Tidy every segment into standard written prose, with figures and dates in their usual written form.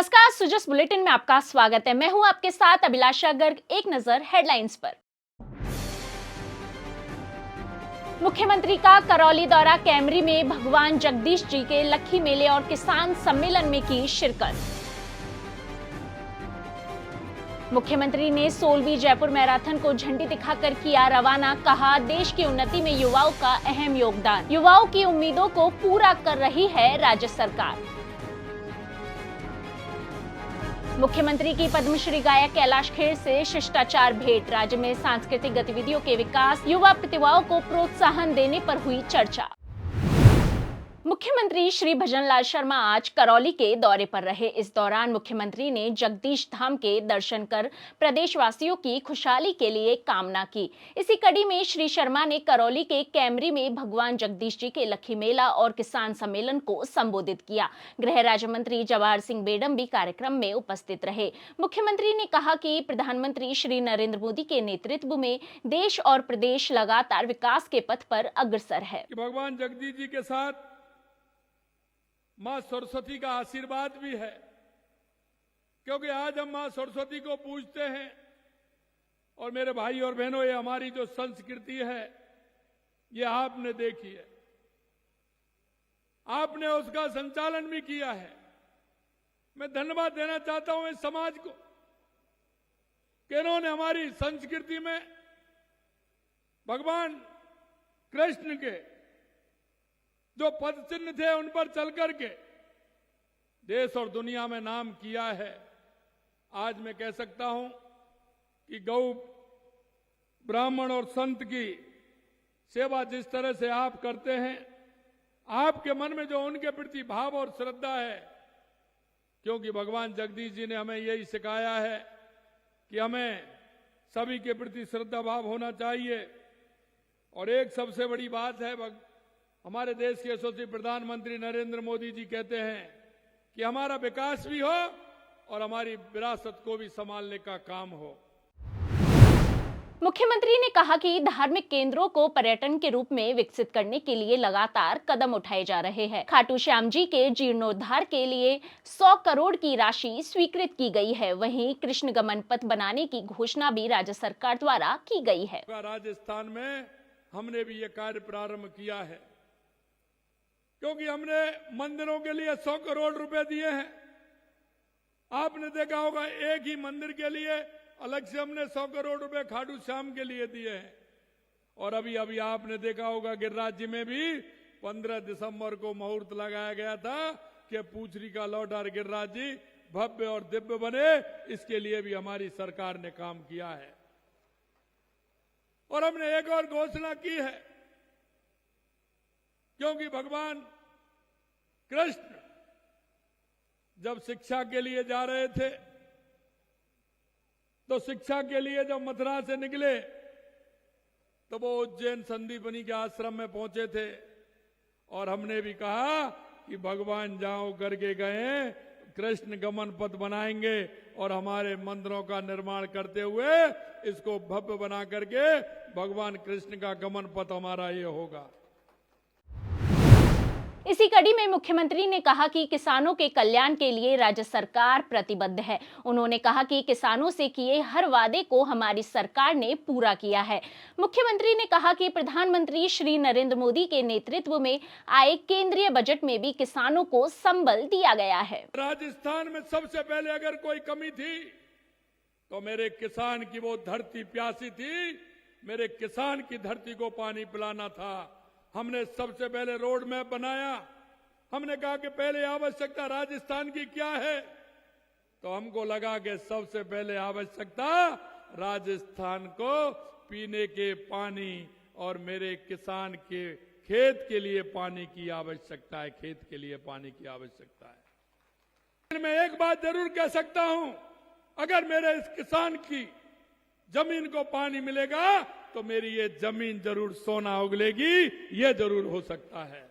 नमस्कार, सुजस बुलेटिन में आपका स्वागत है। मैं हूं आपके साथ अभिलाषा गर्ग। एक नजर हेडलाइंस पर। मुख्यमंत्री का करौली दौरा, कैमरी में भगवान जगदीश जी के लक्खी मेले और किसान सम्मेलन में की शिरकत। मुख्यमंत्री ने 16वीं जयपुर मैराथन को झंडी दिखाकर किया रवाना। कहा, देश की उन्नति में युवाओं का अहम योगदान। युवाओं की उम्मीदों को पूरा कर रही है राज्य सरकार। मुख्यमंत्री की पद्मश्री गायक कैलाश खेर से शिष्टाचार भेंट। राज्य में सांस्कृतिक गतिविधियों के विकास, युवा प्रतिभाओं को प्रोत्साहन देने पर हुई चर्चा। मुख्यमंत्री श्री भजनलाल शर्मा आज करौली के दौरे पर रहे। इस दौरान मुख्यमंत्री ने जगदीश धाम के दर्शन कर प्रदेशवासियों की खुशहाली के लिए कामना की। इसी कड़ी में श्री शर्मा ने करौली के कैमरी में भगवान जगदीश जी के लक्खी मेला और किसान सम्मेलन को संबोधित किया। गृह राज्य मंत्री जवाहर सिंह बेडम भी कार्यक्रम में उपस्थित रहे। मुख्यमंत्री ने कहा कि प्रधानमंत्री श्री नरेंद्र मोदी के नेतृत्व में देश और प्रदेश लगातार विकास के पथ पर अग्रसर है। भगवान जगदीश जी के साथ मां सरस्वती का आशीर्वाद भी है, क्योंकि आज हम मां सरस्वती को पूजते हैं। और मेरे भाई और बहनों, ये हमारी जो संस्कृति है, ये आपने देखी है, आपने उसका संचालन भी किया है। मैं धन्यवाद देना चाहता हूं इस समाज को कि इन्होंने हमारी संस्कृति में भगवान कृष्ण के जो पद चिन्ह थे उन पर चल करके देश और दुनिया में नाम किया है। आज मैं कह सकता हूं कि गौ, ब्राह्मण और संत की सेवा जिस तरह से आप करते हैं, आपके मन में जो उनके प्रति भाव और श्रद्धा है, क्योंकि भगवान जगदीश जी ने हमें यही सिखाया है कि हमें सभी के प्रति श्रद्धा भाव होना चाहिए। और एक सबसे बड़ी बात है, हमारे देश के यशस्वी प्रधानमंत्री नरेंद्र मोदी जी कहते हैं कि हमारा विकास भी हो और हमारी विरासत को भी संभालने का काम हो। मुख्यमंत्री ने कहा कि धार्मिक केंद्रों को पर्यटन के रूप में विकसित करने के लिए लगातार कदम उठाए जा रहे हैं। खाटू श्याम जी के जीर्णोद्धार के लिए 100 करोड़ की राशि स्वीकृत की गई है। वहीं कृष्ण गमन पथ बनाने की घोषणा भी राज्य सरकार द्वारा की गई है। राजस्थान में हमने भी ये कार्य प्रारंभ किया है, क्योंकि हमने मंदिरों के लिए 100 करोड़ रुपए दिए हैं। आपने देखा होगा, एक ही मंदिर के लिए अलग से हमने 100 करोड़ रुपए खाटू श्याम के लिए दिए हैं। और अभी आपने देखा होगा, गिरिराज जी में भी 15 दिसंबर को मुहूर्त लगाया गया था कि पूछरी का लौटार गिरिराज जी भव्य और दिव्य बने। इसके लिए भी हमारी सरकार ने काम किया है। और हमने एक और घोषणा की है, क्योंकि भगवान कृष्ण जब शिक्षा के लिए जा रहे थे, तो शिक्षा के लिए जब मथुरा से निकले तो वो उज्जैन संदीपनी के आश्रम में पहुंचे थे। और हमने भी कहा कि भगवान जाओ करके गए, कृष्ण गमन पथ बनाएंगे और हमारे मंदिरों का निर्माण करते हुए इसको भव्य बना करके भगवान कृष्ण का गमन पथ हमारा ये होगा। इसी कड़ी में मुख्यमंत्री ने कहा कि किसानों के कल्याण के लिए राज्य सरकार प्रतिबद्ध है। उन्होंने कहा कि किसानों से किए हर वादे को हमारी सरकार ने पूरा किया है। मुख्यमंत्री ने कहा कि प्रधानमंत्री श्री नरेंद्र मोदी के नेतृत्व में आए केंद्रीय बजट में भी किसानों को संबल दिया गया है। राजस्थान में सबसे पहले अगर कोई कमी थी तो मेरे किसान की वो धरती प्यासी थी, मेरे किसान की धरती को पानी पिलाना था। हमने सबसे पहले रोड मैप बनाया। हमने कहा कि पहले आवश्यकता राजस्थान की क्या है, तो हमको लगा कि सबसे पहले आवश्यकता राजस्थान को पीने के पानी और मेरे किसान के खेत के लिए पानी की आवश्यकता है, खेत के लिए पानी की आवश्यकता है। मैं एक बात जरूर कह सकता हूं, अगर मेरे इस किसान की जमीन को पानी मिलेगा तो मेरी ये जमीन जरूर सोना उगलेगी, ये जरूर हो सकता है।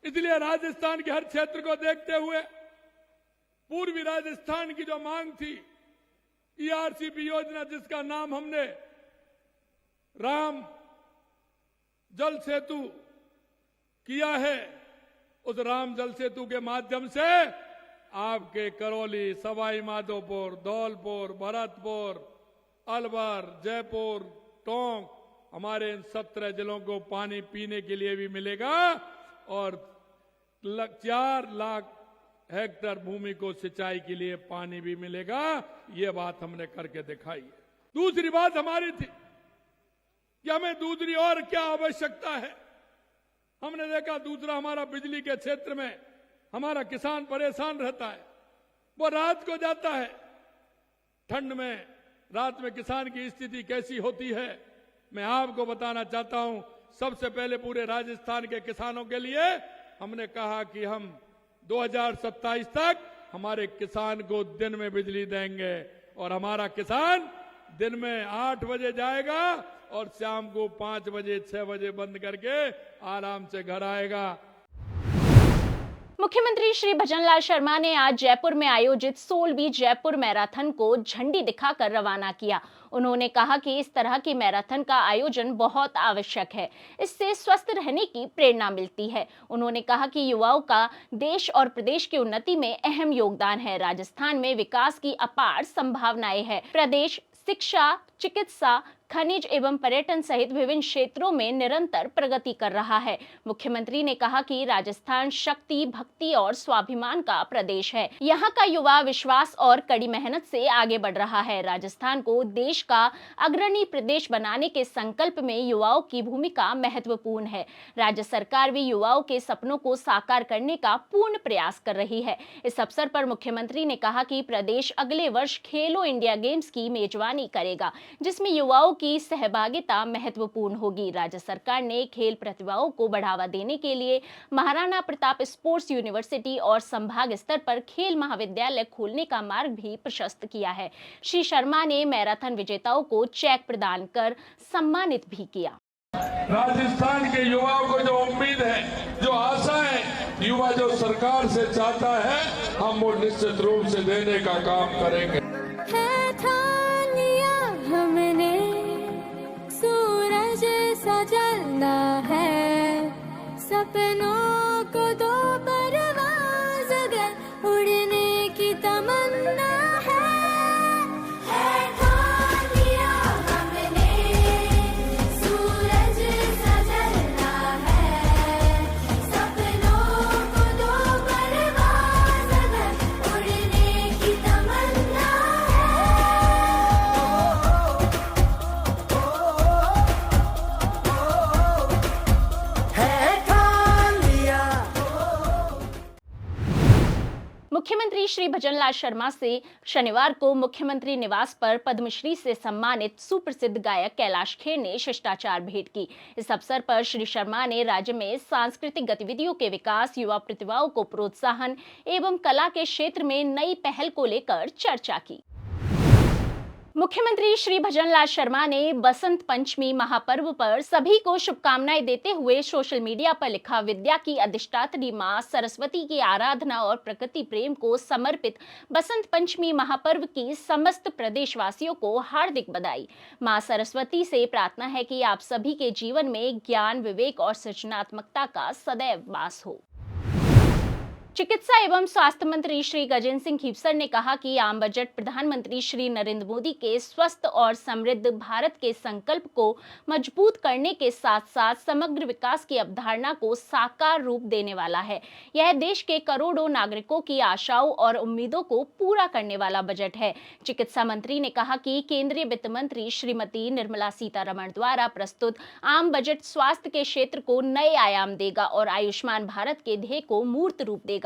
इसलिए राजस्थान के हर क्षेत्र को देखते हुए पूर्वी राजस्थान की जो मांग थी, ईआरसीपी योजना, जिसका नाम हमने राम जल सेतु किया है, उस राम जल सेतु के माध्यम से आपके करौली, सवाई माधोपुर, धौलपुर, भरतपुर, अलवर, जयपुर, टोंक, हमारे इन 17 जिलों को पानी पीने के लिए भी मिलेगा और 4 लाख हेक्टेयर भूमि को सिंचाई के लिए पानी भी मिलेगा। ये बात हमने करके दिखाई है। दूसरी बात हमारी थी कि हमें दूसरी और क्या आवश्यकता है। हमने देखा दूसरा हमारा बिजली के क्षेत्र में हमारा किसान परेशान रहता है। वो रात को जाता है, ठंड में रात में किसान की स्थिति कैसी होती है मैं आपको बताना चाहता हूं। सबसे पहले पूरे राजस्थान के किसानों के लिए हमने कहा कि हम 2027 तक हमारे किसान को दिन में बिजली देंगे और हमारा किसान दिन में 8 बजे जाएगा और शाम को 5 बजे 6 बजे बंद करके आराम से घर आएगा। मुख्यमंत्री श्री भजनलाल शर्मा ने आज जयपुर में आयोजित 16वीं जयपुर मैराथन को झंडी दिखाकर रवाना किया। उन्होंने कहा कि इस तरह की मैराथन का आयोजन बहुत आवश्यक है, इससे स्वस्थ रहने की प्रेरणा मिलती है। उन्होंने कहा कि युवाओं का देश और प्रदेश की उन्नति में अहम योगदान है। राजस्थान में विकास की अपार संभावनाएं हैं। प्रदेश शिक्षा, चिकित्सा, खनिज एवं पर्यटन सहित विभिन्न क्षेत्रों में निरंतर प्रगति कर रहा है। मुख्यमंत्री ने कहा कि राजस्थान शक्ति, भक्ति और स्वाभिमान का प्रदेश है। यहाँ का युवा विश्वास और कड़ी मेहनत से आगे बढ़ रहा है। राजस्थान को देश का अग्रणी प्रदेश बनाने के संकल्प में युवाओं की भूमिका महत्वपूर्ण है। राज्य सरकार भी युवाओं के सपनों को साकार करने का पूर्ण प्रयास कर रही है। इस अवसर पर मुख्यमंत्री ने कहा कि प्रदेश अगले वर्ष खेलो इंडिया गेम्स की मेजबानी करेगा, जिसमें युवाओं की सहभागिता महत्वपूर्ण होगी। राज्य सरकार ने खेल प्रतिभाओं को बढ़ावा देने के लिए महाराणा प्रताप स्पोर्ट्स यूनिवर्सिटी और संभाग स्तर पर खेल महाविद्यालय खोलने का मार्ग भी प्रशस्त किया है। श्री शर्मा ने मैराथन विजेताओं को चेक प्रदान कर सम्मानित भी किया। राजस्थान के युवाओं को जो उम्मीद है, जो आशा है, युवा जो सरकार से चाहता है, हम वो निश्चित रूप से देने का काम करेंगे। हमने सूरज सा जलना है, सपनों को दो परवाज़ अगर उड़ने की तमन्ना है ठान लिया हमने, सूरज सा जलना है, सपनों को दो परवाज़ अगर उड़ने की तमन्ना मुख्यमंत्री श्री भजनलाल शर्मा से शनिवार को मुख्यमंत्री निवास पर पद्मश्री से सम्मानित सुप्रसिद्ध गायक कैलाश खेर ने शिष्टाचार भेंट की। इस अवसर पर श्री शर्मा ने राज्य में सांस्कृतिक गतिविधियों के विकास, युवा प्रतिभाओं को प्रोत्साहन एवं कला के क्षेत्र में नई पहल को लेकर चर्चा की। मुख्यमंत्री श्री भजनलाल शर्मा ने बसंत पंचमी महापर्व पर सभी को शुभकामनाएं देते हुए सोशल मीडिया पर लिखा, विद्या की अधिष्ठात्री मां सरस्वती की आराधना और प्रकृति प्रेम को समर्पित बसंत पंचमी महापर्व की समस्त प्रदेशवासियों को हार्दिक बधाई। मां सरस्वती से प्रार्थना है कि आप सभी के जीवन में ज्ञान, विवेक और सृजनात्मकता का सदैव वास हो। चिकित्सा एवं स्वास्थ्य मंत्री श्री गजेंद्र सिंह खीपसर ने कहा कि आम बजट प्रधानमंत्री श्री नरेंद्र मोदी के स्वस्थ और समृद्ध भारत के संकल्प को मजबूत करने के साथ साथ समग्र विकास की अवधारणा को साकार रूप देने वाला है। यह देश के करोड़ों नागरिकों की आशाओं और उम्मीदों को पूरा करने वाला बजट है। चिकित्सा मंत्री ने कहा कि केंद्रीय वित्त मंत्री श्रीमती निर्मला सीतारमण द्वारा प्रस्तुत आम बजट स्वास्थ्य के क्षेत्र को नए आयाम देगा और आयुष्मान भारत के ध्येय को मूर्त रूप देगा।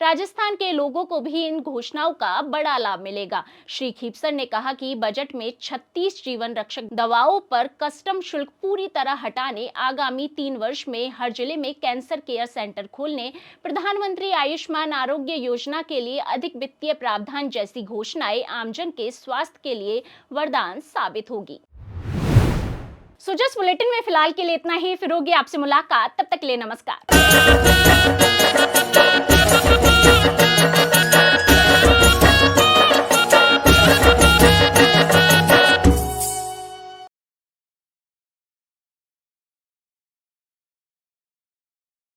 राजस्थान के लोगों को भी इन घोषणाओं का बड़ा लाभ मिलेगा। श्री खीपसर ने कहा कि बजट में 36 जीवन रक्षक दवाओं पर कस्टम शुल्क पूरी तरह हटाने, आगामी 3 वर्ष में हर जिले में कैंसर केयर सेंटर खोलने, प्रधानमंत्री आयुष्मान आरोग्य योजना के लिए अधिक वित्तीय प्रावधान जैसी घोषणाएं आमजन के स्वास्थ्य के लिए वरदान साबित होगी। सुजस बुलेटिन में फिलहाल के लिए इतना ही। फिर होगी आपसे मुलाकात, तब तक के लिए नमस्कार।